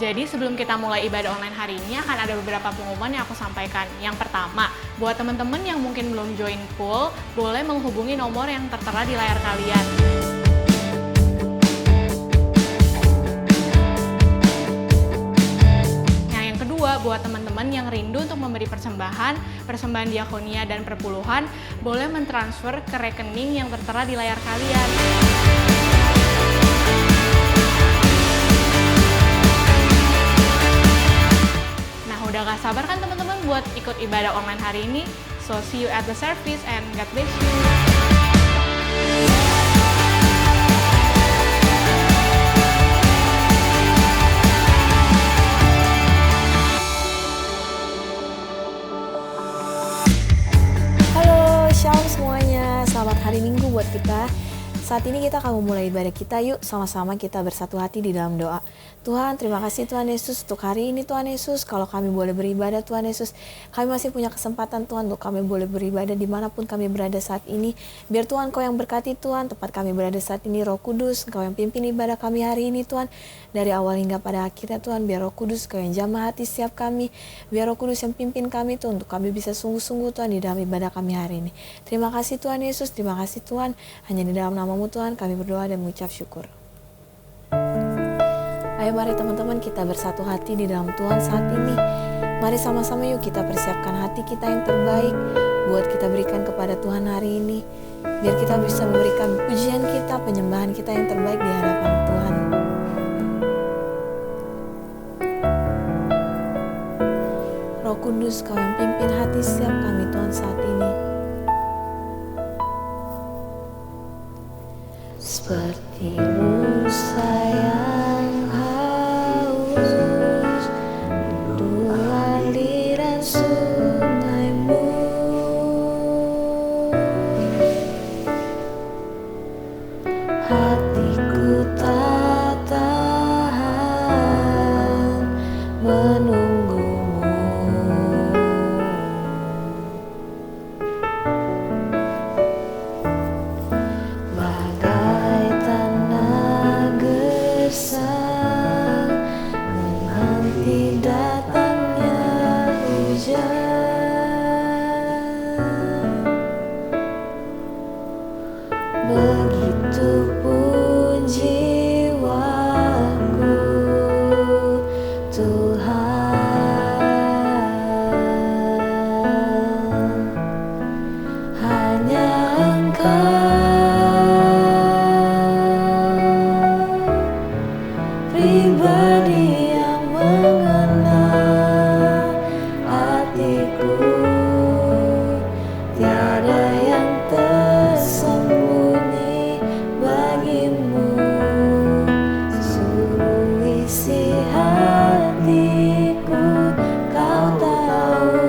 Jadi sebelum kita mulai ibadah online hari ini akan ada beberapa pengumuman yang aku sampaikan. Yang pertama, buat teman-teman yang mungkin belum join pool, boleh menghubungi nomor yang tertera di layar kalian. Yang kedua, buat teman-teman yang rindu untuk memberi persembahan diakonia dan perpuluhan, boleh mentransfer ke rekening yang tertera di layar kalian. Udah gak sabar kan teman-teman buat ikut ibadah online hari ini? So see you at the service and God bless you. Halo, shalom semuanya. Selamat hari Minggu buat kita. Saat ini kita akan memulai ibadah kita. Yuk sama-sama kita bersatu hati di dalam doa. Tuhan, terima kasih Tuhan Yesus untuk hari ini Tuhan Yesus. Kalau kami boleh beribadah Tuhan Yesus, kami masih punya kesempatan Tuhan untuk kami boleh beribadah dimanapun kami berada saat ini. Biar Tuhan Kau yang berkati Tuhan, tempat kami berada saat ini. Roh Kudus, Kau yang pimpin ibadah kami hari ini Tuhan. Dari awal hingga pada akhirnya Tuhan, biar Roh Kudus Kau yang jamah hati setiap kami. Biar Roh Kudus yang pimpin kami Tuhan, untuk kami bisa sungguh-sungguh Tuhan di dalam ibadah kami hari ini. Terima kasih Tuhan Yesus, terima kasih Tuhan. Hanya di dalam nama-Mu Tuhan kami berdoa dan mengucap syukur. Ayo mari teman-teman kita bersatu hati di dalam Tuhan saat ini. Mari sama-sama yuk kita persiapkan hati kita yang terbaik buat kita berikan kepada Tuhan hari ini. Biar kita bisa memberikan pujian kita, penyembahan kita yang terbaik di hadapan Tuhan. Roh Kudus, Kau yang pimpin hati setiap kami Tuhan saat ini. Seperti-Mu sayang haus rindu aliran sungai-Mu, hatiku tak tahan menunggu-Mu. Bagai tanah gersang menanti datangnya hujan, begitupun jiwaku Tuhan, hanya Engkau pribadi yang mengenal hatiku. Tiada yang tersembunyi bagi-Mu. Seluruh isi hatiku Kau tahu,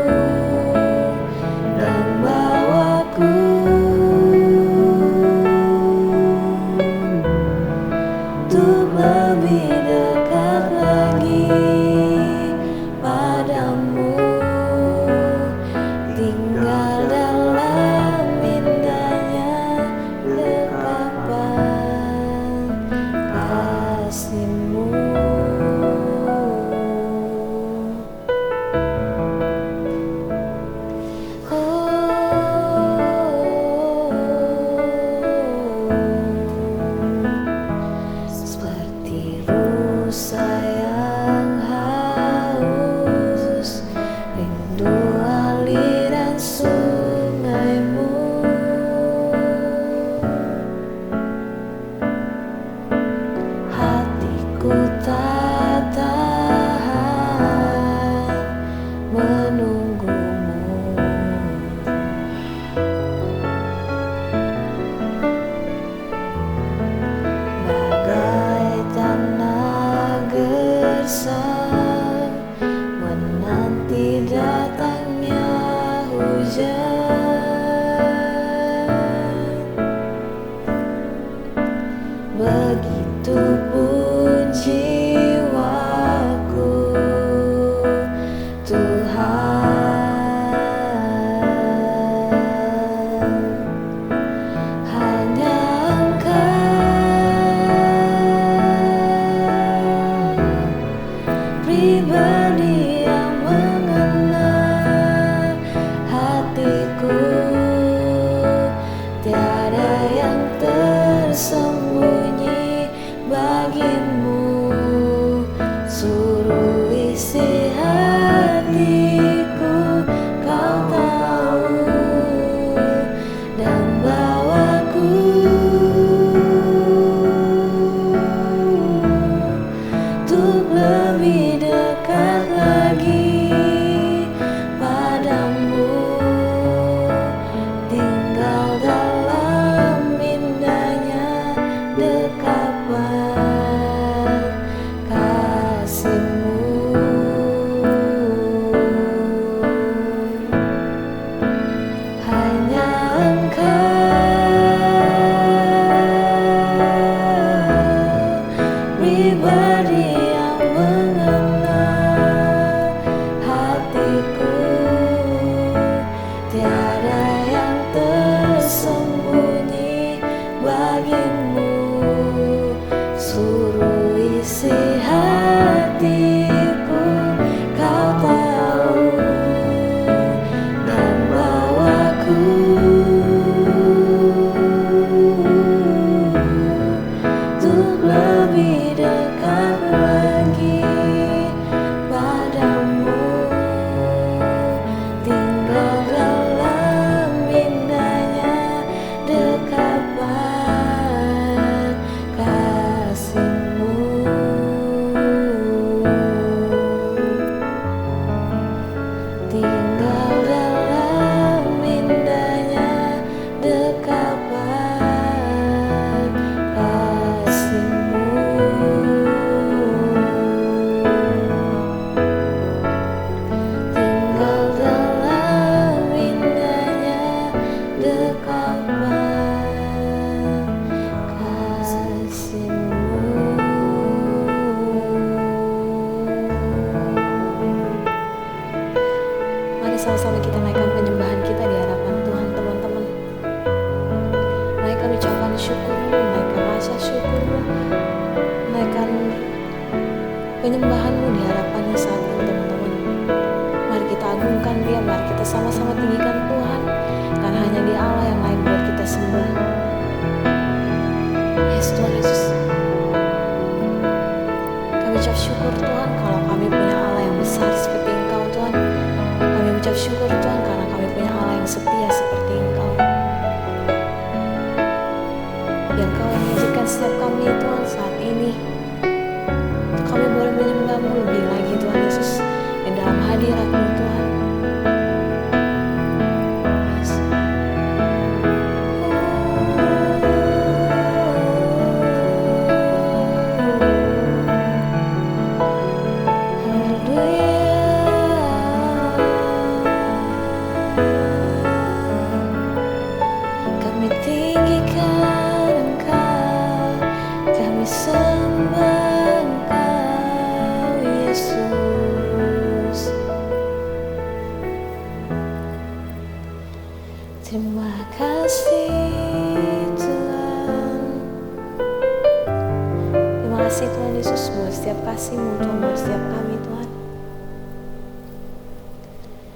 dan bawaku dekapan kasih-Mu. Mari sama-sama kita naikkan penyembahan kita di hadapan Tuhan, teman-teman. Naikkan ucapan syukur-Mu, naikkan rasa syukur-Mu, naikkan penyembahan-Mu di hadapannya saat ini, teman-teman. Mari kita agungkan Dia, mari kita sama-sama tinggikan Tuhan, karena hanya Dia Allah yang lain buat kita sembah. Yes, Tuhan Yesus. Kami ucap syukur Tuhan kalau kami punya Allah yang besar seperti Engkau, Tuhan. Kami ucap syukur Tuhan karena kami punya Allah yang setia seperti Engkau. Biar Kau yang mengizinkan setiap kami Tuhan saat ini untuk kami boleh menyembah-Mu lebih lagi, Tuhan Yesus, di dalam hadirat-Mu, Tuhan. Yes. Kami tinggikan Engkau, kami sembah Engkau, Yesus. Terima kasih Tuhan. Terima kasih Tuhan Yesus buat setiap kasih-Mu Tuhan, buat setiap kami Tuhan.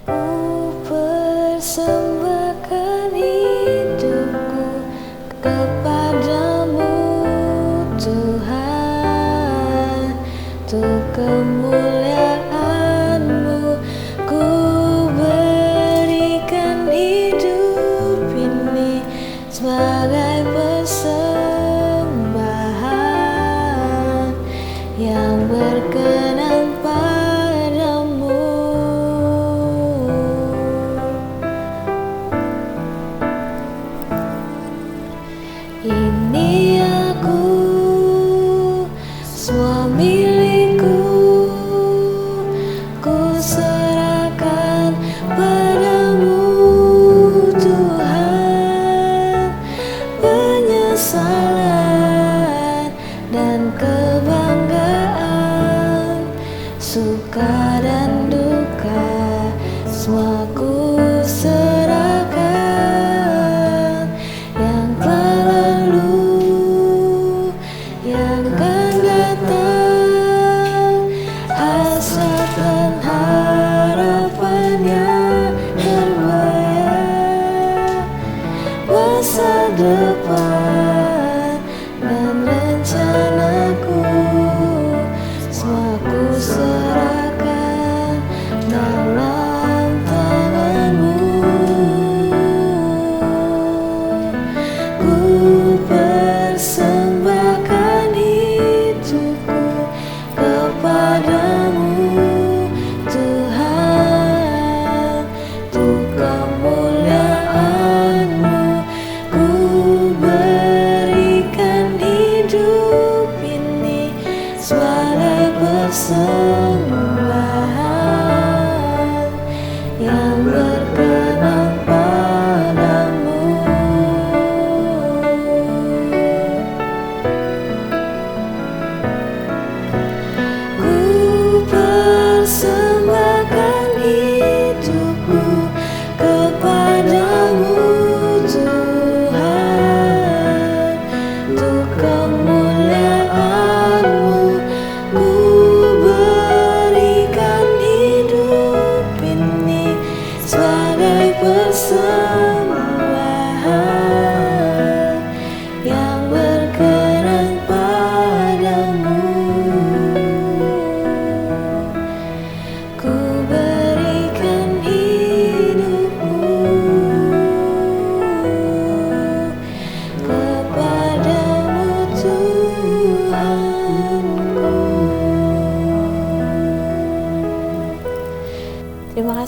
Ku persembahkan hidupku kepadamu Tuhan, untuk kemuliaan-Mu ku berikan hidup ini sebagai persembahan yang berkenan padamu. Ini aku, semua milikku, ku serahkan padamu Tuhan. Penyesalan dan kebanggaan, suka dan duka, semua ku serahkan. Yang telah lalu, yang akan datang, hasrat dan harapan yang terbayang, masa depan dan rencanaku, semua ku serahkan dalam tangan-Mu. Ku persembahkan hidupku kepadamu Tuhan, untuk kemuliaan-Mu ku berikan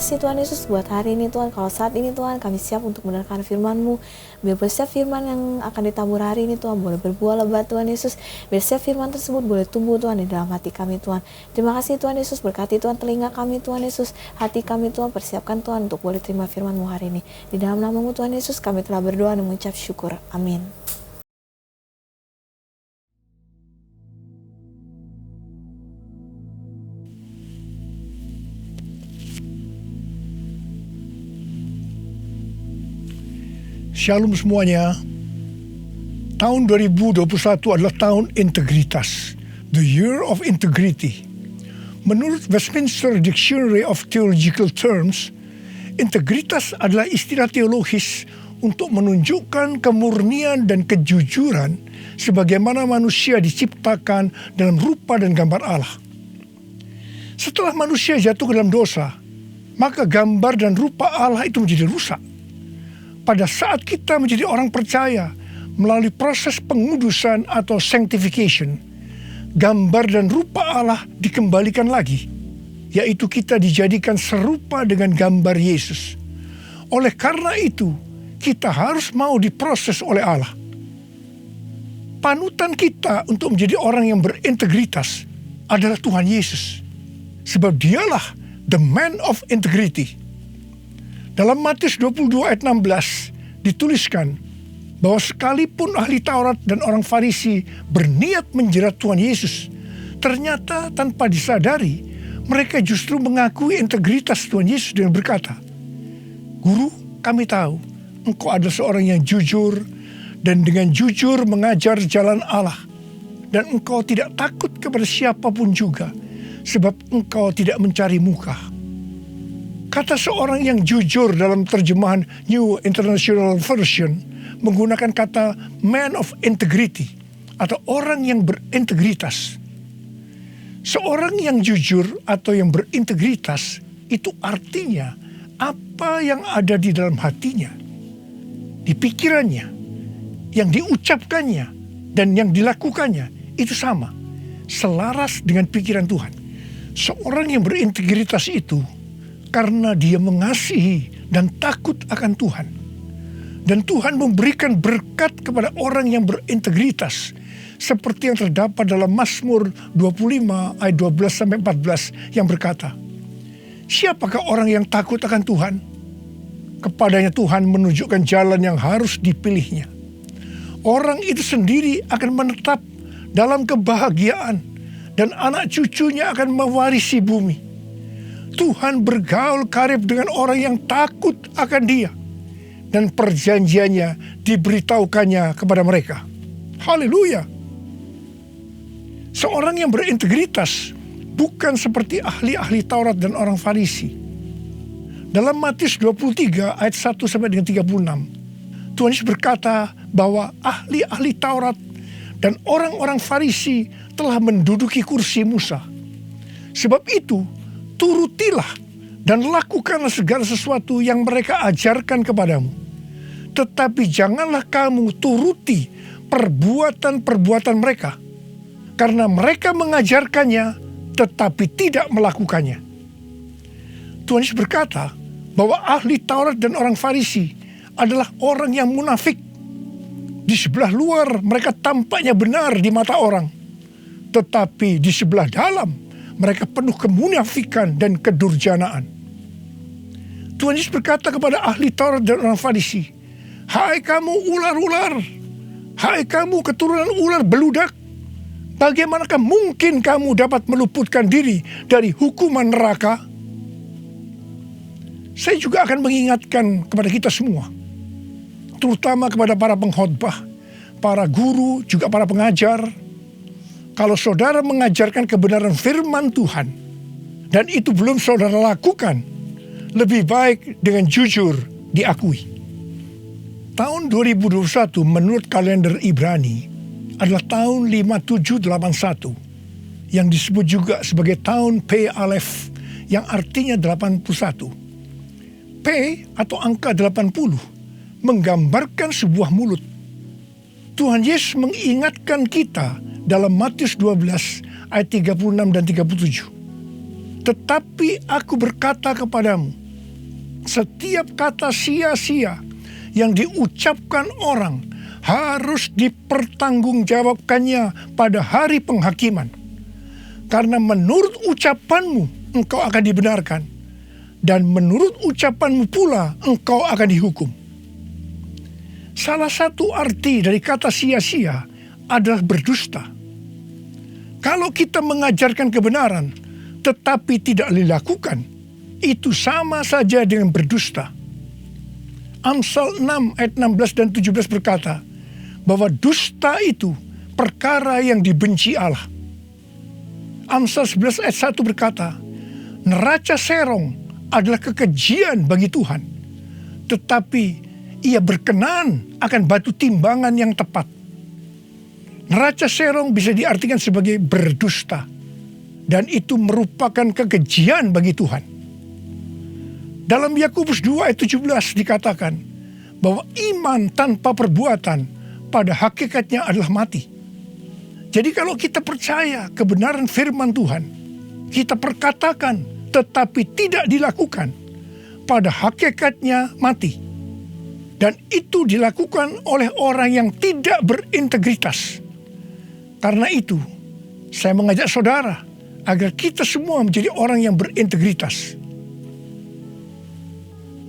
kasih Tuhan Yesus buat hari ini Tuhan. Kalau saat ini Tuhan kami siap untuk mendengarkan firman-Mu. Biar setiap firman yang akan ditabur hari ini Tuhan boleh berbuah lebat Tuhan Yesus. Biar setiap firman tersebut boleh tumbuh Tuhan di dalam hati kami Tuhan. Terima kasih Tuhan Yesus, berkati Tuhan telinga kami Tuhan Yesus. Hati kami Tuhan, persiapkan Tuhan untuk boleh terima firman-Mu hari ini. Di dalam nama-Mu Tuhan Yesus kami telah berdoa dan mengucap syukur. Amin. Shalom semuanya. Tahun 2021 adalah tahun integritas, the year of integrity. Menurut Westminster Dictionary of Theological Terms, integritas adalah istilah teologis untuk menunjukkan kemurnian dan kejujuran sebagaimana manusia diciptakan dalam rupa dan gambar Allah. Setelah manusia jatuh ke dalam dosa, maka gambar dan rupa Allah itu menjadi rusak. Pada saat kita menjadi orang percaya melalui proses pengudusan atau sanctification, gambar dan rupa Allah dikembalikan lagi, yaitu kita dijadikan serupa dengan gambar Yesus. Oleh karena itu, kita harus mau diproses oleh Allah. Panutan kita untuk menjadi orang yang berintegritas adalah Tuhan Yesus, sebab dialah the man of integrity. Dalam Matius 22 ayat 16 dituliskan bahwa sekalipun ahli Taurat dan orang Farisi berniat menjerat Tuhan Yesus, ternyata tanpa disadari mereka justru mengakui integritas Tuhan Yesus dengan berkata, "Guru, kami tahu Engkau adalah seorang yang jujur dan dengan jujur mengajar jalan Allah, dan Engkau tidak takut kepada siapapun juga, sebab Engkau tidak mencari muka." Kata seorang yang jujur dalam terjemahan New International Version menggunakan kata man of integrity atau orang yang berintegritas. Seorang yang jujur atau yang berintegritas itu artinya apa yang ada di dalam hatinya, di pikirannya, yang diucapkannya dan yang dilakukannya itu sama, selaras dengan pikiran Tuhan. Seorang yang berintegritas itu karena dia mengasihi dan takut akan Tuhan. Dan Tuhan memberikan berkat kepada orang yang berintegritas, seperti yang terdapat dalam Mazmur 25 ayat 12-14 yang berkata, "Siapakah orang yang takut akan Tuhan? Kepadanya Tuhan menunjukkan jalan yang harus dipilihnya. Orang itu sendiri akan menetap dalam kebahagiaan, dan anak cucunya akan mewarisi bumi. Tuhan bergaul karib dengan orang yang takut akan Dia, dan perjanjiannya diberitahukannya kepada mereka." Haleluya! Seorang yang berintegritas bukan seperti ahli-ahli Taurat dan orang Farisi. Dalam Matius 23 ayat 1 sampai dengan 36, Tuhan Yesus berkata bahwa ahli-ahli Taurat dan orang-orang Farisi telah menduduki kursi Musa. Sebab itu, turutilah dan lakukanlah segala sesuatu yang mereka ajarkan kepadamu. Tetapi janganlah kamu turuti perbuatan-perbuatan mereka, karena mereka mengajarkannya tetapi tidak melakukannya. Tuhan Yesus berkata bahwa ahli Taurat dan orang Farisi adalah orang yang munafik. Di sebelah luar mereka tampaknya benar di mata orang, tetapi di sebelah dalam mereka penuh kemunafikan dan kedurjanaan. Tuhan Yesus berkata kepada ahli Taurat dan orang Farisi, "Hai kamu ular-ular, hai kamu keturunan ular beludak, bagaimanakah mungkin kamu dapat meluputkan diri dari hukuman neraka?" Saya juga akan mengingatkan kepada kita semua, terutama kepada para pengkhotbah, para guru, juga para pengajar. Kalau saudara mengajarkan kebenaran firman Tuhan dan itu belum saudara lakukan, lebih baik dengan jujur diakui. Tahun 2021 menurut kalender Ibrani adalah tahun 5781 yang disebut juga sebagai tahun P Aleph yang artinya 81. P atau angka 80 menggambarkan sebuah mulut. Tuhan Yesus mengingatkan kita dalam Matius 12 ayat 36 dan 37. "Tetapi aku berkata kepadamu, setiap kata sia-sia yang diucapkan orang harus dipertanggungjawabkannya pada hari penghakiman. Karena menurut ucapanmu engkau akan dibenarkan, dan menurut ucapanmu pula engkau akan dihukum. Salah satu arti dari kata sia-sia adalah berdusta. Kalau kita mengajarkan kebenaran tetapi tidak dilakukan, itu sama saja dengan berdusta. Amsal 6 ayat 16 dan 17 berkata bahwa dusta itu perkara yang dibenci Allah. Amsal 11 ayat 1 berkata, neraca serong adalah kekejian bagi Tuhan, tetapi ia berkenan akan batu timbangan yang tepat. Neraca serong bisa diartikan sebagai berdusta, dan itu merupakan kekejian bagi Tuhan. Dalam Yakobus 2 ayat 17 dikatakan bahwa iman tanpa perbuatan pada hakikatnya adalah mati. Jadi kalau kita percaya kebenaran firman Tuhan, kita perkatakan tetapi tidak dilakukan, pada hakikatnya mati. Dan itu dilakukan oleh orang yang tidak berintegritas. Karena itu, saya mengajak saudara agar kita semua menjadi orang yang berintegritas.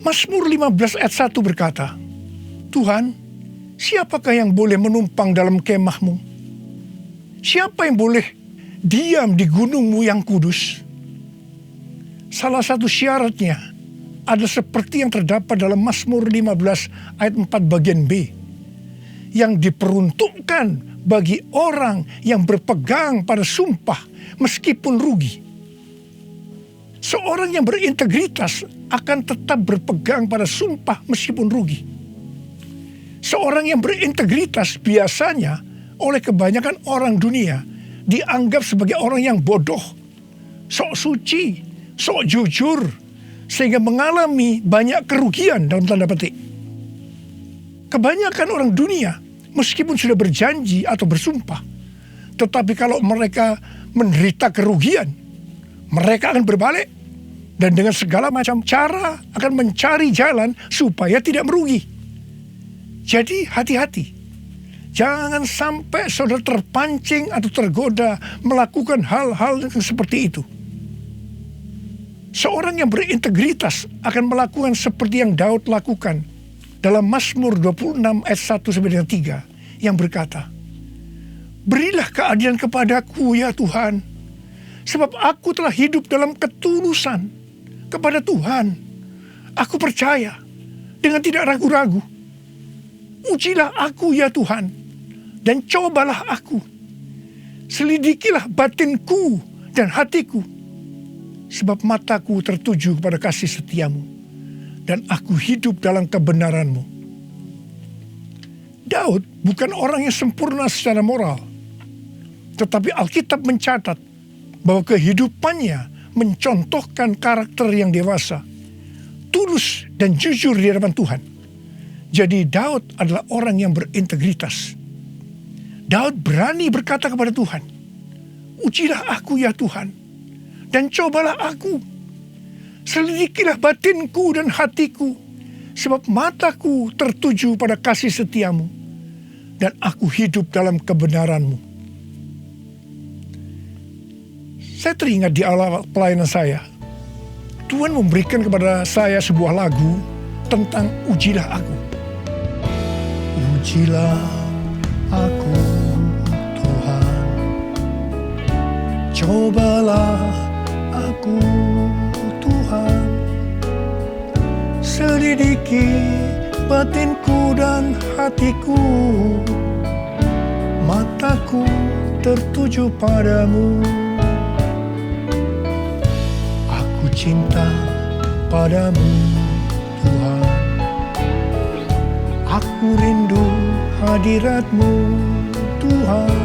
Mazmur 15 ayat 1 berkata, Tuhan, siapakah yang boleh menumpang dalam kemahmu? Siapa yang boleh diam di gunungmu yang kudus? Salah satu syaratnya adalah seperti yang terdapat dalam Mazmur 15 ayat 4 bagian B, yang diperuntukkan bagi orang yang berpegang pada sumpah meskipun rugi. Seorang yang berintegritas akan tetap berpegang pada sumpah meskipun rugi. Seorang yang berintegritas biasanya oleh kebanyakan orang dunia dianggap sebagai orang yang bodoh, sok suci, sok jujur, sehingga mengalami banyak kerugian dalam tanda petik. Kebanyakan orang dunia meskipun sudah berjanji atau bersumpah, tetapi kalau mereka menderita kerugian, mereka akan berbalik dan dengan segala macam cara akan mencari jalan supaya tidak merugi. Jadi hati-hati. Jangan sampai saudara terpancing atau tergoda melakukan hal-hal yang seperti itu. Seorang yang berintegritas akan melakukan seperti yang Daud lakukan dalam Mazmur 26 ayat 1-3 yang berkata, berilah keadilan kepadaku ya Tuhan, sebab aku telah hidup dalam ketulusan kepada Tuhan. Aku percaya dengan tidak ragu-ragu. Ujilah aku ya Tuhan, dan cobalah aku. Selidikilah batinku dan hatiku, sebab mataku tertuju kepada kasih setiamu, dan aku hidup dalam kebenaranmu. Daud bukan orang yang sempurna secara moral, tetapi Alkitab mencatat bahwa kehidupannya mencontohkan karakter yang dewasa, tulus dan jujur di hadapan Tuhan. Jadi Daud adalah orang yang berintegritas. Daud berani berkata kepada Tuhan, ujilah aku ya Tuhan, dan cobalah aku. Selidikilah batinku dan hatiku, sebab mataku tertuju pada kasih setiamu, dan aku hidup dalam kebenaranmu. Saya teringat di awal pelayanan saya, Tuhan memberikan kepada saya sebuah lagu tentang ujilah aku. Ujilah aku Tuhan, cobalah aku Tuhan, selidiki batinku dan hatiku, mataku tertuju padamu. Aku cinta padamu Tuhan, aku rindu hadiratmu Tuhan,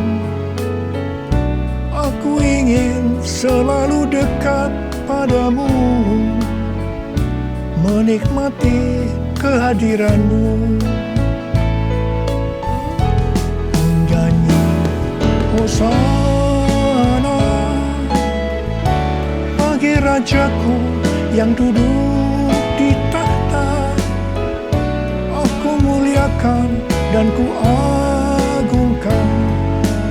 aku ingin selalu dekat padamu, menikmati kehadiranmu. Menyanyi Hosana bagi Rajaku yang duduk di tahta. muliakan dan ku agungkan,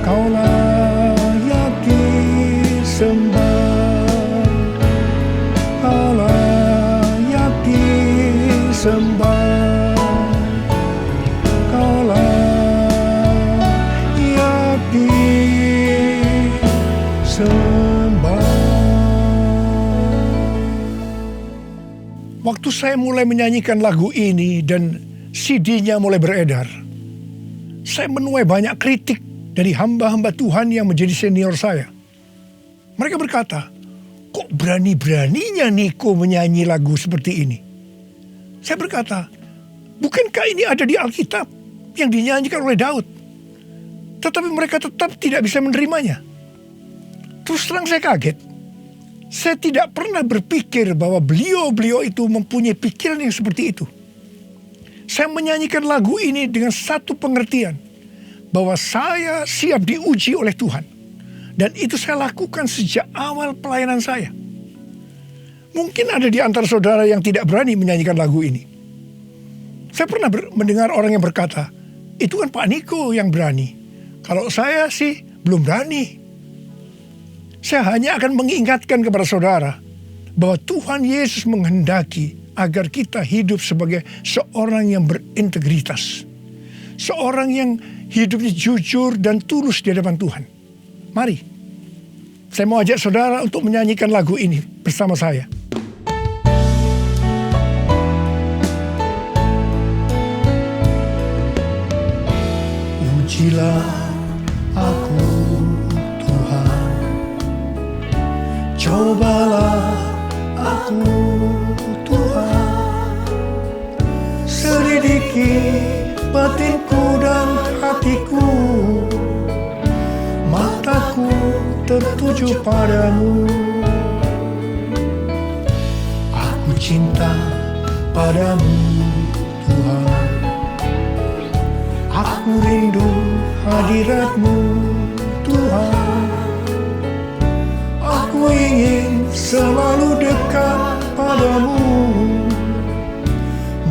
Kau layak disembah, Kau layak disembah, Kau layak disembah. Waktu saya mulai menyanyikan lagu ini dan CD-nya mulai beredar, saya menuai banyak kritik dari hamba-hamba Tuhan yang menjadi senior saya. Mereka berkata, kok berani-beraninya Niko menyanyi lagu seperti ini? Saya berkata, bukankah ini ada di Alkitab yang dinyanyikan oleh Daud? Tetapi mereka tetap tidak bisa menerimanya. Terus terang saya kaget. Saya tidak pernah berpikir bahwa beliau-beliau itu mempunyai pikiran yang seperti itu. Saya menyanyikan lagu ini dengan satu pengertian, bahwa saya siap diuji oleh Tuhan. Dan itu saya lakukan sejak awal pelayanan saya. Mungkin ada di antara saudara yang tidak berani menyanyikan lagu ini. Saya pernah mendengar orang yang berkata, itu kan Pak Niko yang berani. Kalau saya sih belum berani. Saya hanya akan mengingatkan kepada saudara bahwa Tuhan Yesus menghendaki agar kita hidup sebagai seorang yang berintegritas. Seorang yang hidupnya jujur dan tulus di hadapan Tuhan. Mari, saya mau ajak saudara untuk menyanyikan lagu ini bersama saya. Ujilah aku, cobalah aku, Tuhan, selidiki batinku dan hatiku, mataku tertuju padamu. Aku cinta padamu, Tuhan, aku rindu hadirat-Mu, Tuhan. Aku ingin selalu dekat padamu,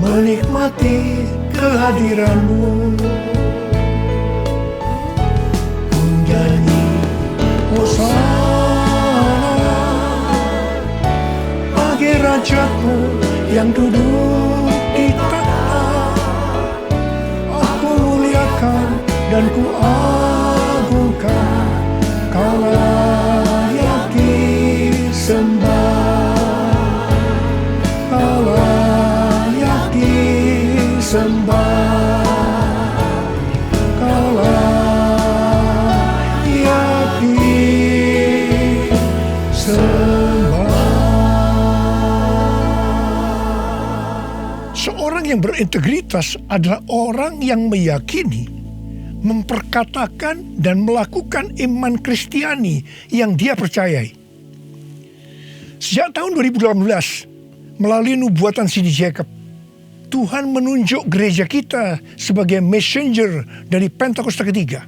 menikmati kehadiran-Mu. Ku nyanyi Hosana bagi Rajaku yang duduk di tahta. Aku muliakan dan ku agungkan, Kau layak disembah, Kau layak disembah, Kau layak disembah. Seorang yang berintegritas adalah orang yang meyakini, memperkatakan dan melakukan iman Kristiani yang dia percayai. Sejak tahun 2018, melalui nubuatan C.D. Jacob, Tuhan menunjuk gereja kita sebagai messenger dari Pentakosta ketiga.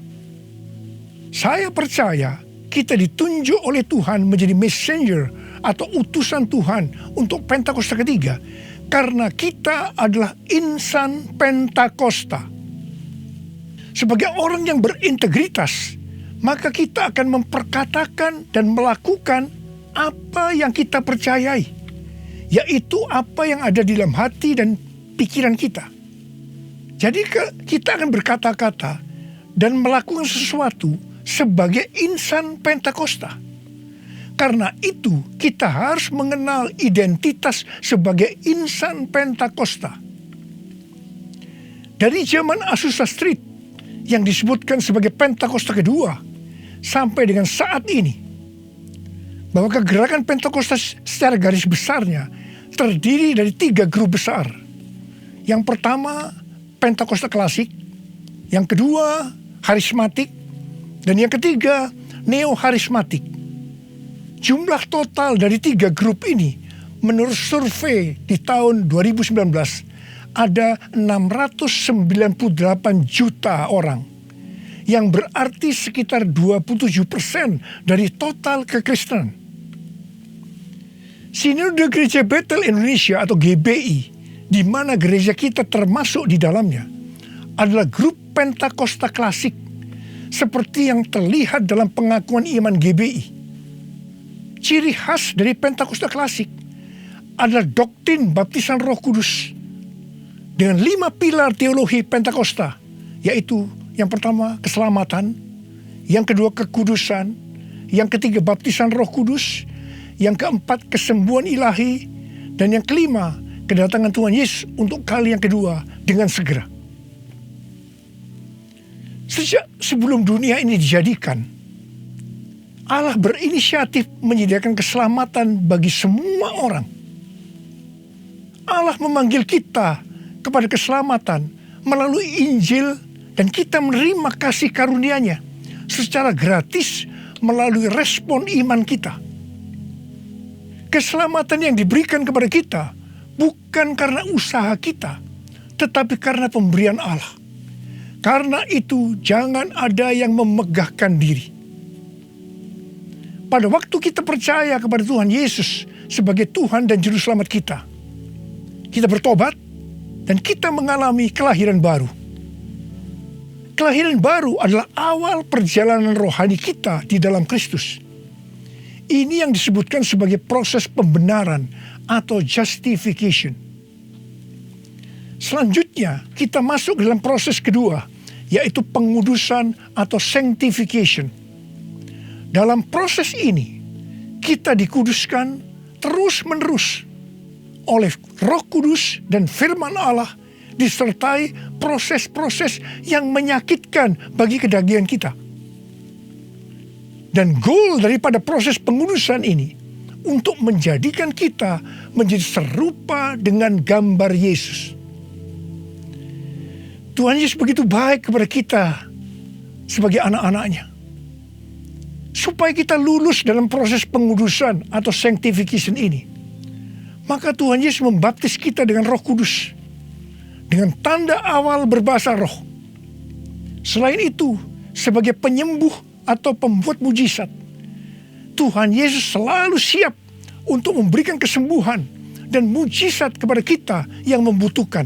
Saya percaya kita ditunjuk oleh Tuhan menjadi messenger atau utusan Tuhan untuk Pentakosta ketiga, karena kita adalah insan Pentakosta. Sebagai orang yang berintegritas, maka kita akan memperkatakan dan melakukan apa yang kita percayai, yaitu apa yang ada di dalam hati dan pikiran kita. Jadi kita akan berkata-kata dan melakukan sesuatu sebagai insan Pentakosta. Karena itu kita harus mengenal identitas sebagai insan Pentakosta. Dari zaman Azusa Street yang disebutkan sebagai Pentakosta kedua sampai dengan saat ini, bahwa kegerakan Pentakosta secara garis besarnya terdiri dari 3 grup besar. Yang pertama Pentakosta klasik, yang kedua harismatik, dan yang ketiga neo-harismatik. Jumlah total dari 3 grup ini menurut survei di tahun 2019 ada 698 juta orang, yang berarti sekitar 27% dari total kekristenan. Sinode Gereja Betel Indonesia atau GBI, di mana gereja kita termasuk di dalamnya, adalah grup Pentakosta klasik seperti yang terlihat dalam pengakuan iman GBI. Ciri khas dari Pentakosta klasik adalah doktrin baptisan Roh Kudus dengan 5 pilar teologi Pentakosta, yaitu yang pertama keselamatan, yang kedua kekudusan, yang ketiga baptisan Roh Kudus, yang keempat kesembuhan ilahi, dan yang kelima kedatangan Tuhan Yesus untuk kali yang kedua dengan segera. Sejak sebelum dunia ini dijadikan, Allah berinisiatif menyediakan keselamatan bagi semua orang. Allah memanggil kita kepada keselamatan melalui Injil, dan kita menerima kasih karunia-Nya secara gratis melalui respon iman kita. Keselamatan yang diberikan kepada kita bukan karena usaha kita, tetapi karena pemberian Allah. Karena itu jangan ada yang memegahkan diri. Pada waktu kita percaya kepada Tuhan Yesus sebagai Tuhan dan Juru Selamat kita bertobat dan kita mengalami kelahiran baru. Kelahiran baru adalah awal perjalanan rohani kita di dalam Kristus. Ini yang disebutkan sebagai proses pembenaran atau justification. Selanjutnya kita masuk dalam proses kedua, yaitu pengudusan atau sanctification. Dalam proses ini kita dikuduskan terus-menerus oleh Roh Kudus dan firman Allah, disertai proses-proses yang menyakitkan bagi kedagingan kita. Dan goal daripada proses pengudusan ini untuk menjadikan kita menjadi serupa dengan gambar Yesus. Tuhan Yesus begitu baik kepada kita sebagai anak-anaknya, supaya kita lulus dalam proses pengudusan atau sanctification ini. Maka Tuhan Yesus membaptis kita dengan Roh Kudus, dengan tanda awal berbahasa roh. Selain itu, sebagai penyembuh atau pembuat mujizat, Tuhan Yesus selalu siap untuk memberikan kesembuhan dan mujizat kepada kita yang membutuhkan,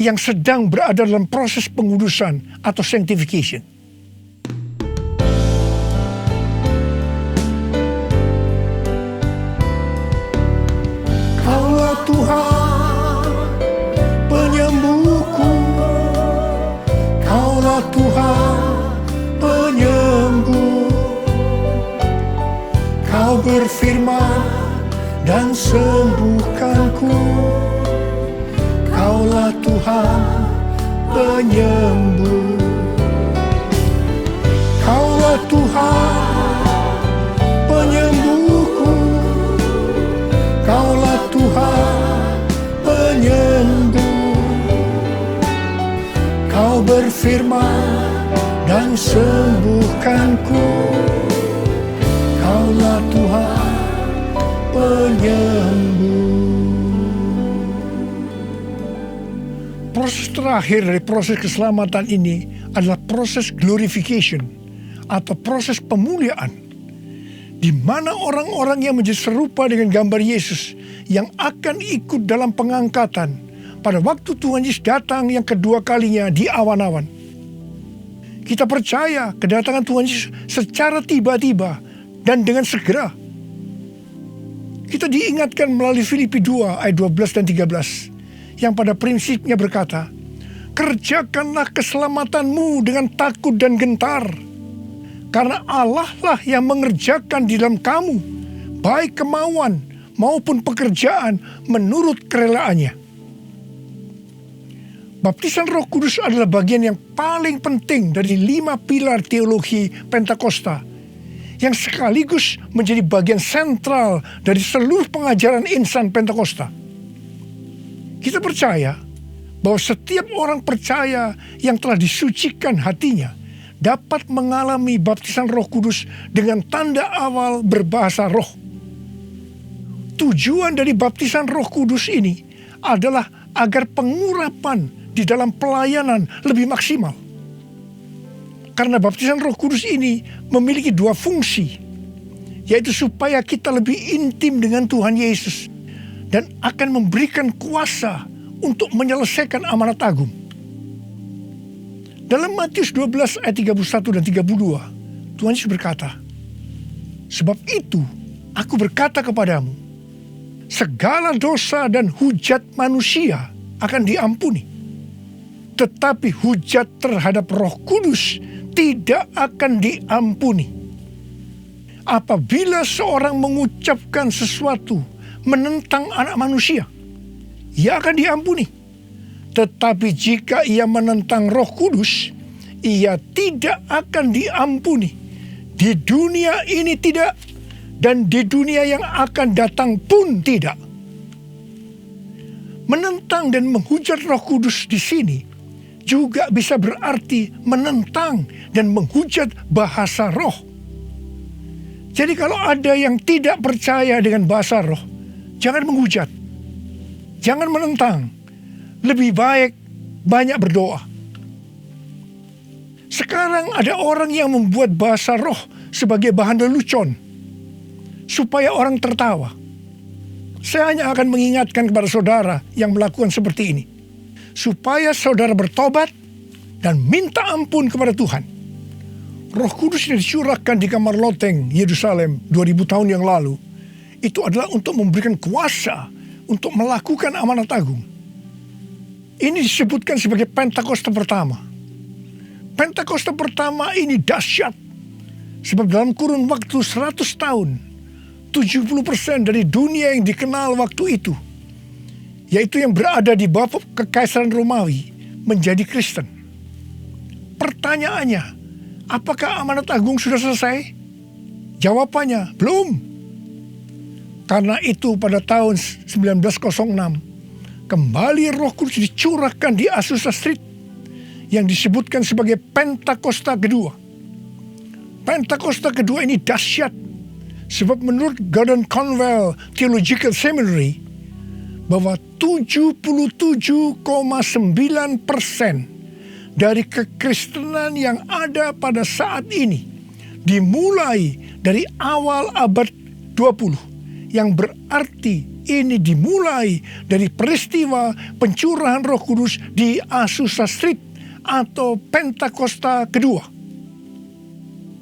yang sedang berada dalam proses pengudusan atau sanctification. Kaulah Tuhan penyembuhku, Kaulah Tuhan penyembuh. Kau berfirman dan sembuhkanku. Kaulah Tuhan penyembuh. Kaulah Tuhan penyembuhku. Kaulah Tuhan penyembuh. Kau berfirman dan sembuhkanku. Kaulah Tuhan penyembuh. Proses terakhir dari proses keselamatan ini adalah proses glorification atau proses pemuliaan, di mana orang-orang yang menjadi serupa dengan gambar Yesus yang akan ikut dalam pengangkatan pada waktu Tuhan Yesus datang yang kedua kalinya di awan-awan. Kita percaya kedatangan Tuhan Yesus secara tiba-tiba dan dengan segera. Kita diingatkan melalui Filipi 2 ayat 12 dan 13 yang pada prinsipnya berkata, kerjakanlah keselamatanmu dengan takut dan gentar, karena Allah lah yang mengerjakan di dalam kamu baik kemauan maupun pekerjaan menurut kerelaannya. Baptisan Roh Kudus adalah bagian yang paling penting dari 5 pilar teologi Pentakosta, yang sekaligus menjadi bagian sentral dari seluruh pengajaran insan Pentakosta. Kita percaya bahwa setiap orang percaya yang telah disucikan hatinya dapat mengalami baptisan Roh Kudus dengan tanda awal berbahasa roh. Tujuan dari baptisan Roh Kudus ini adalah agar pengurapan di dalam pelayanan lebih maksimal. Karena baptisan Roh Kudus ini memiliki 2 fungsi, yaitu supaya kita lebih intim dengan Tuhan Yesus dan akan memberikan kuasa untuk menyelesaikan amanat agung. Dalam Matius 12 ayat 31 dan 32, Tuhan Yesus berkata, "Sebab itu aku berkata kepadamu, segala dosa dan hujat manusia akan diampuni. Tetapi hujat terhadap Roh Kudus tidak akan diampuni. Apabila seorang mengucapkan sesuatu menentang anak manusia, ia akan diampuni. Tetapi jika ia menentang Roh Kudus, ia tidak akan diampuni. Di dunia ini tidak, dan di dunia yang akan datang pun tidak." Menentang dan menghujat Roh Kudus di sini juga bisa berarti menentang dan menghujat bahasa roh. Jadi kalau ada yang tidak percaya dengan bahasa roh, jangan menghujat, jangan menentang. Lebih baik banyak berdoa. Sekarang ada orang yang membuat bahasa roh sebagai bahan lelucon, supaya orang tertawa. Saya hanya akan mengingatkan kepada saudara yang melakukan seperti ini, supaya saudara bertobat dan minta ampun kepada Tuhan. Roh Kudus yang dicurahkan di kamar loteng Yerusalem 2000 tahun yang lalu, itu adalah untuk memberikan kuasa untuk melakukan amanat agung. Ini disebutkan sebagai Pentakosta pertama. Pentakosta pertama ini dahsyat, sebab dalam kurun waktu 100 tahun, 70% dari dunia yang dikenal waktu itu, yaitu yang berada di bawah kekaisaran Romawi, menjadi Kristen. Pertanyaannya, apakah amanat agung sudah selesai? Jawabannya, belum. Karena itu pada tahun 1906, kembali Roh Kudus dicurahkan di Azusa Street, yang disebutkan sebagai Pentakosta kedua. Pentakosta kedua ini dahsyat, sebab menurut Gordon Conwell Theological Seminary, bahwa 77,9% dari kekristenan yang ada pada saat ini dimulai dari awal abad 20, yang berarti ini dimulai dari peristiwa pencurahan Roh Kudus di Azusa Street atau Pentakosta kedua.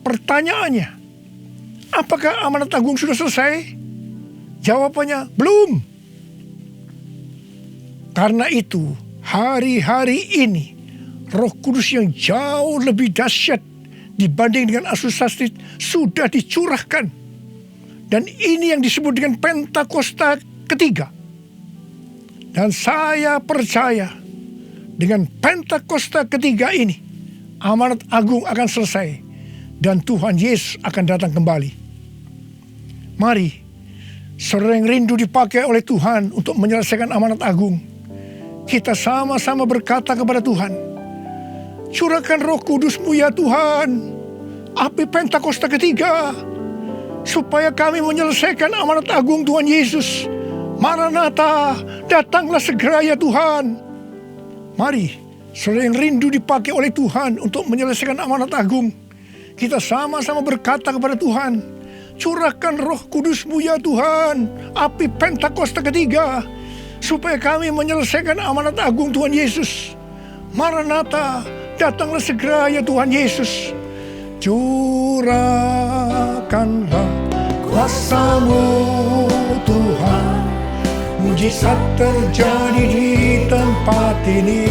Pertanyaannya, apakah amanat agung sudah selesai? Jawabannya, belum. Karena itu, hari-hari ini, Roh Kudus yang jauh lebih dahsyat dibanding dengan Azusa Street sudah dicurahkan. Dan ini yang disebut dengan Pentakosta ketiga. Dan saya percaya dengan Pentakosta ketiga ini, amanat agung akan selesai dan Tuhan Yesus akan datang kembali. Mari, saudara yang rindu dipakai oleh Tuhan untuk menyelesaikan amanat agung, kita sama-sama berkata kepada Tuhan, curahkan Roh Kudus-Mu ya Tuhan, api Pentakosta ketiga, supaya kami menyelesaikan amanat agung Tuhan Yesus. Maranatha, datanglah segera ya Tuhan. Mari, saudara yang rindu dipakai oleh Tuhan untuk menyelesaikan amanat agung, kita sama-sama berkata kepada Tuhan, curahkan Roh Kudus-Mu ya Tuhan, api Pentakosta ketiga, supaya kami menyelesaikan amanat agung Tuhan Yesus. Maranatha, datanglah segera ya Tuhan Yesus. Curahkanlah kuasa-Mu Tuhan, mujizat terjadi di tempat ini.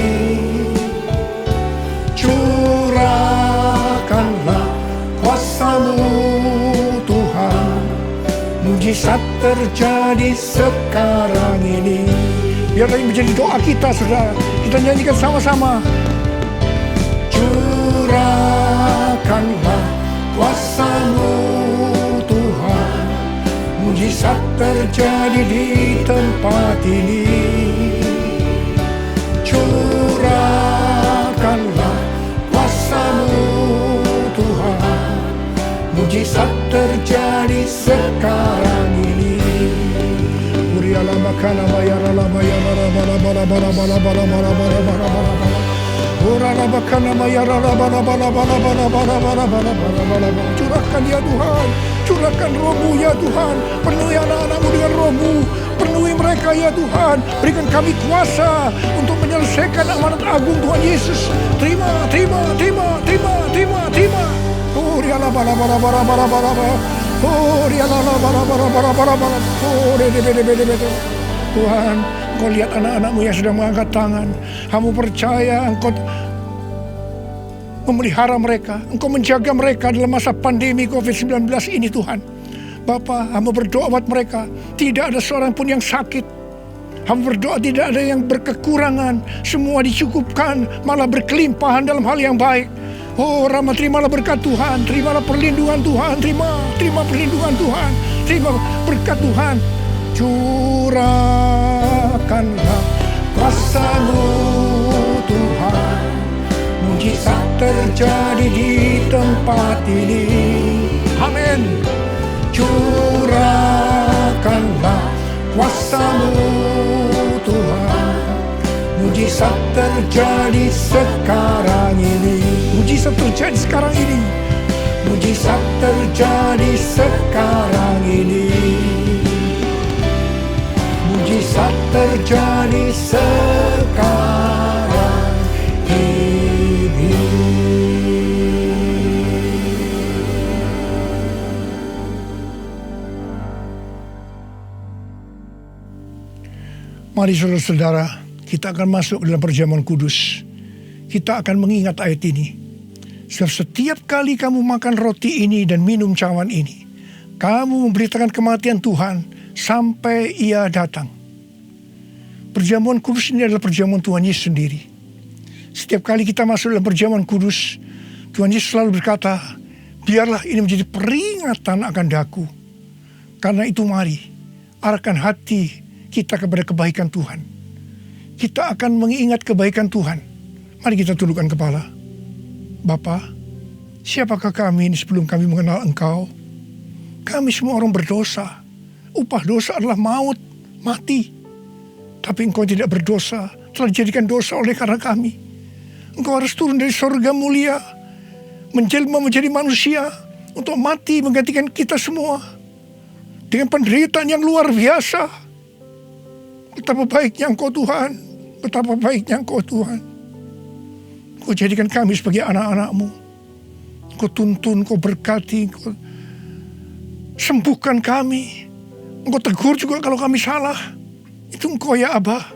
Curahkanlah kuasa-Mu Tuhan, mujizat terjadi sekarang ini. Biarlah ini menjadi doa kita, saudara. Kita nyanyikan sama-sama. Curahkanlah kuasa-Mu Tuhan, mujizat terjadi di tempat ini. Curahkanlah kuasa-Mu Tuhan, mujizat terjadi sekarang ini. Uriala makana bayara la bayara la bala bala bala bala bala bala bala bala bala. Urala bakana mayara la bala bala bala bala bala bala bala bala bala. Curahkan ya Tuhan, curahkan Roh-Mu ya Tuhan, penuhi anak-anak-Mu dengan Roh-Mu, penuhi mereka ya Tuhan. Berikan kami kuasa untuk menyelesaikan amanat agung Tuhan Yesus. Terima. Oh, riala bara. Oh, riala bara. Oh, bede. Tuhan, Engkau lihat anak-anak-Mu yang sedang mengangkat tangan. Kamu percaya Engkau memelihara mereka, Engkau menjaga mereka dalam masa pandemi COVID-19 ini Tuhan. Bapa, hamba berdoa buat mereka, tidak ada seorang pun yang sakit. Hamba berdoa tidak ada yang berkekurangan, semua dicukupkan, malah berkelimpahan dalam hal yang baik. Oh Rama, terimalah berkat Tuhan, terimalah perlindungan Tuhan, terima perlindungan Tuhan, terima berkat Tuhan. Curahkanlah kuasa-Mu Tuhan, mujizat terjadi di tempat ini. Amin. Curahkanlah kuasa-Mu Tuhan, mujizat terjadi sekarang ini. Mujizat terjadi sekarang ini. Mujizat terjadi sekarang ini. Mujizat terjadi sekarang ini. Mari saudara-saudara, kita akan masuk dalam perjamuan kudus. Kita akan mengingat ayat ini. Sebab setiap kali kamu makan roti ini dan minum cawan ini, kamu memberitakan kematian Tuhan sampai Ia datang. Perjamuan kudus ini adalah perjamuan Tuhan Yesus sendiri. Setiap kali kita masuk dalam perjamuan kudus, Tuhan Yesus selalu berkata, biarlah ini menjadi peringatan akan daku. Karena itu mari, arahkan hati kita kepada kebaikan Tuhan. Kita akan mengingat kebaikan Tuhan. Mari kita tundukkan kepala. Bapa, siapakah kami ini sebelum kami mengenal Engkau? Kami semua orang berdosa. Upah dosa adalah maut, mati. Tapi Engkau tidak berdosa, telah dijadikan dosa oleh karena kami. Engkau harus turun dari surga mulia, menjelma menjadi manusia, untuk mati menggantikan kita semua. Dengan penderitaan yang luar biasa. Betapa baiknya Engkau Tuhan, betapa baiknya Engkau Tuhan. Engkau jadikan kami sebagai anak-anak-Mu. Engkau tuntun, Engkau berkati, Engkau sembuhkan kami. Engkau tegur juga kalau kami salah. Itu Engkau ya Abah.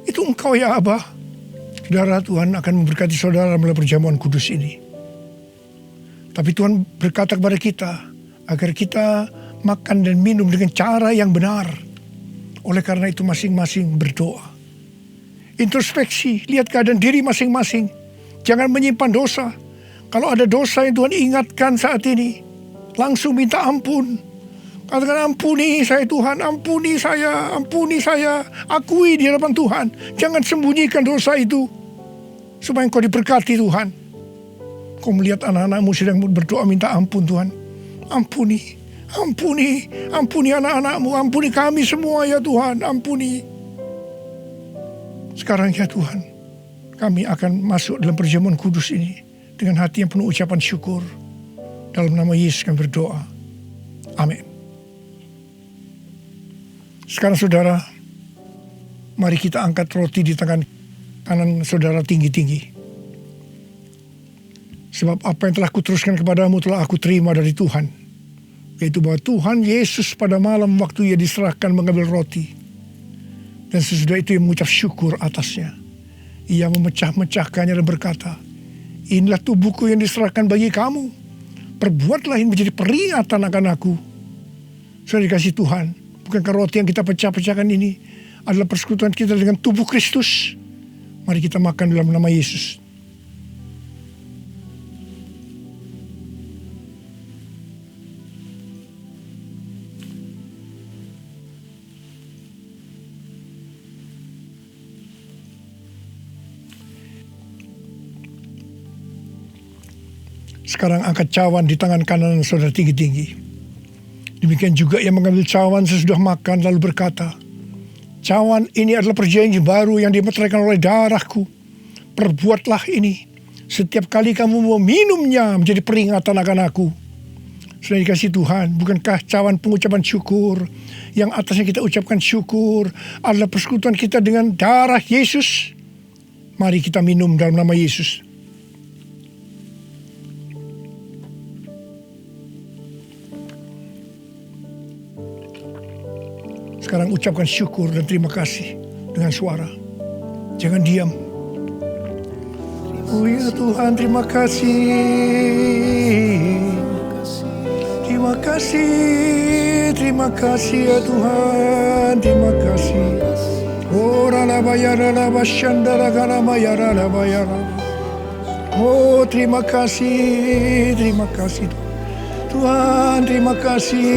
Itu Engkau ya Abah. Saudara, Tuhan akan memberkati saudara melalui perjamuan kudus ini. Tapi Tuhan berkata kepada kita, agar kita makan dan minum dengan cara yang benar. Oleh karena itu masing-masing berdoa. Introspeksi, lihat keadaan diri masing-masing. Jangan menyimpan dosa. Kalau ada dosa yang Tuhan ingatkan saat ini, langsung minta ampun. Katakan, ampuni saya Tuhan, ampuni saya, akui di hadapan Tuhan. Jangan sembunyikan dosa itu, supaya Engkau diberkati Tuhan. Kau melihat anak-anak-Mu sedang berdoa minta ampun Tuhan. Ampuni anak-anak-Mu, ampuni kami semua ya Tuhan, ampuni. Sekarang ya Tuhan, kami akan masuk dalam perjamuan kudus ini dengan hati yang penuh ucapan syukur. Dalam nama Yesus kami berdoa. Amin. Sekarang saudara, mari kita angkat roti di tangan kanan saudara tinggi-tinggi. Sebab apa yang telah kuteruskan kepadamu telah aku terima dari Tuhan. Yaitu bahwa Tuhan Yesus pada malam waktu Ia diserahkan mengambil roti. Dan sesudah itu Ia mengucap syukur atasnya. Ia memecah-mecahkannya dan berkata, inilah tubuhku yang diserahkan bagi kamu. Perbuatlah ini menjadi peringatan akan aku. Saudara dikasih Tuhan, bukankah roti yang kita pecah-pecahkan ini adalah persekutuan kita dengan tubuh Kristus? Mari kita makan dalam nama Yesus. Sekarang angkat cawan di tangan kanan saudara tinggi-tinggi. Demikian juga yang mengambil cawan sesudah makan lalu berkata, cawan ini adalah perjanjian baru yang dimeteraikan oleh darahku. Perbuatlah ini setiap kali kamu meminumnya menjadi peringatan akan aku. sudah dikasih Tuhan. Bukankah cawan pengucapan syukur yang atasnya kita ucapkan syukur adalah persekutuan kita dengan darah Yesus? Mari kita minum dalam nama Yesus. Sekarang ucapkan syukur dan terima kasih dengan suara. Jangan diam. Oh ya Tuhan, terima kasih. Terima kasih. Terima kasih ya Tuhan. Terima kasih. Oh Oh terima kasih. Terima kasih Tuhan, terima kasih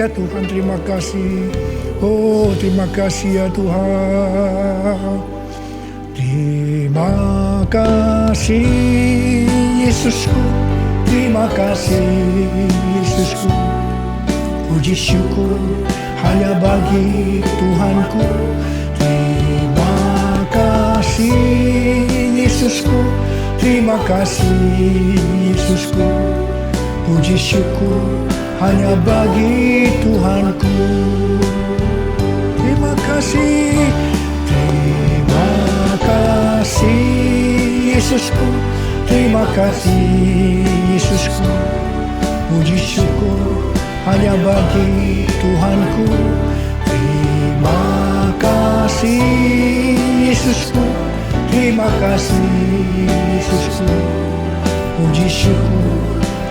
ya Tuhan, terima kasih. Oh terima kasih ya Tuhan. Terima kasih Yesusku, terima kasih Yesusku. Puji syukur hanya bagi Tuhanku. Terima kasih Yesusku, terima kasih Yesusku. Puji syukur hanya bagi Tuhanku. Terima kasih, terima kasih Yesusku, terima kasih Yesusku. Puji syukur hanya bagi Tuhanku. Terima kasih Yesusku, terima kasih Yesusku. Puji syukur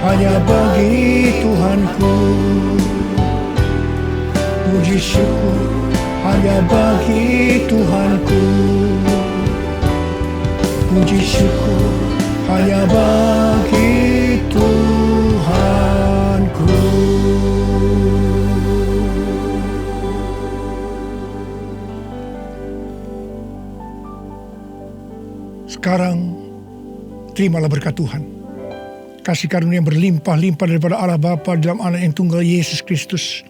hanya bagi Tuhanku. Puji syukur hanya bagi Tuhanku. Puji syukur hanya bagi Tuhanku. Sekarang terimalah berkat Tuhan. Kasih karunia yang berlimpah-limpah daripada Allah Bapa dalam Anak yang tunggal Yesus Kristus.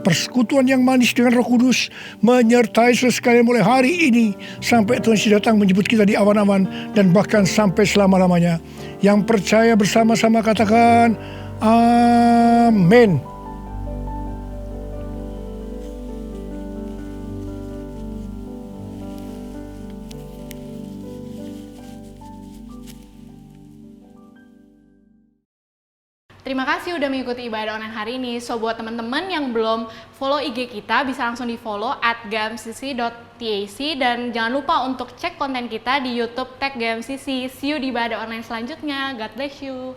Persekutuan yang manis dengan Roh Kudus menyertai saudara sekalian mulai hari ini sampai Tuhan Yesus datang menjemput kita di awan-awan dan bahkan sampai selama-lamanya. Yang percaya bersama-sama katakan amin. Terima kasih udah mengikuti ibadah online hari ini. So buat teman-teman yang belum follow IG kita bisa langsung di follow @gmcc.tac dan jangan lupa untuk cek konten kita di YouTube @gmcc. See you di ibadah online selanjutnya. God bless you.